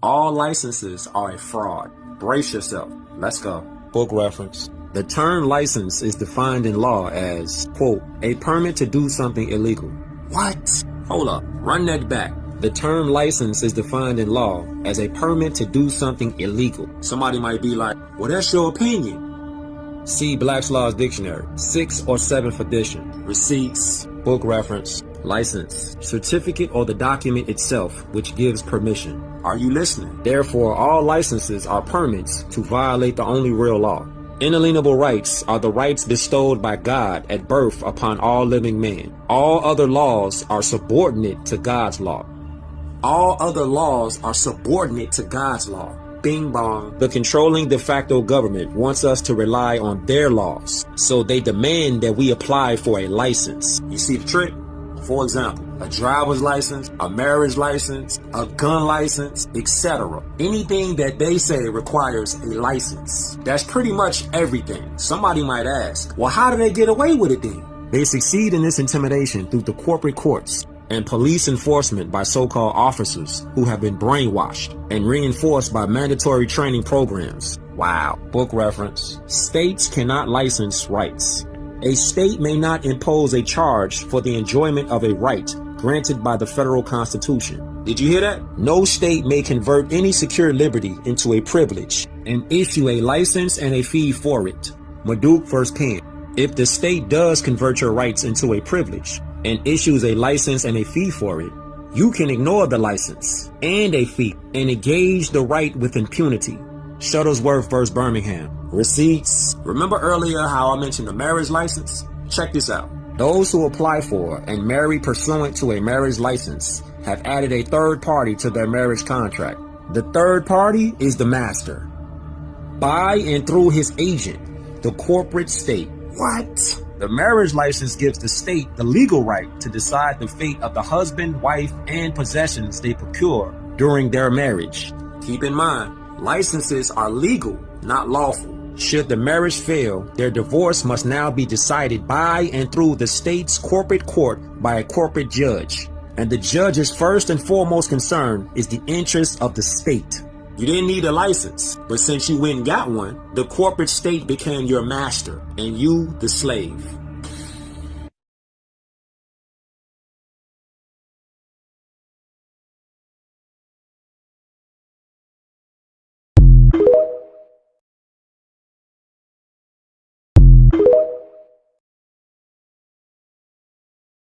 All licenses are a fraud. Brace yourself. Let's go. Book reference. The term license is defined in law as, quote, a permit to do something illegal. What? Hold up. Run that back. The term license is defined in law as a permit to do something illegal. Somebody might be like, well, that's your opinion. See Black's Law's Dictionary, 6th or 7th edition. Receipts. Book reference. License. Certificate or the document itself which gives permission. Are you listening? Therefore, all licenses are permits to violate the only real law. Inalienable rights are the rights bestowed by God at birth upon all living men. All other laws are subordinate to God's law. All other laws are subordinate to God's law. Bing bong. The controlling de facto government wants us to rely on their laws, so they demand that we apply for a license. You see the trick? For example, a driver's license, a marriage license, a gun license, etc. Anything that they say requires a license. That's pretty much everything. Somebody might ask, well, how do they get away with it then? They succeed in this intimidation through the corporate courts and police enforcement by so-called officers who have been brainwashed and reinforced by mandatory training programs. Wow. Book reference. States cannot license rights. A state may not impose a charge for the enjoyment of a right granted by the federal constitution. Did you hear that? No state may convert any secure liberty into a privilege and issue a license and a fee for it. Maduk vs. Penn. If the state does convert your rights into a privilege and issues a license and a fee for it, you can ignore the license and a fee and engage the right with impunity. Shuttlesworth vs. Birmingham. Receipts. Remember earlier how I mentioned the marriage license? Check this out. Those who apply for and marry pursuant to a marriage license have added a third party to their marriage contract. The third party is the master, by and through his agent, the corporate state. What? The marriage license gives the state the legal right to decide the fate of the husband, wife, and possessions they procure during their marriage. Keep in mind, licenses are legal, not lawful. Should the marriage fail, their divorce must now be decided by and through the state's corporate court by a corporate judge. And the judge's first and foremost concern is the interest of the state. You didn't need a license, but since you went and got one, the corporate state became your master and you the slave.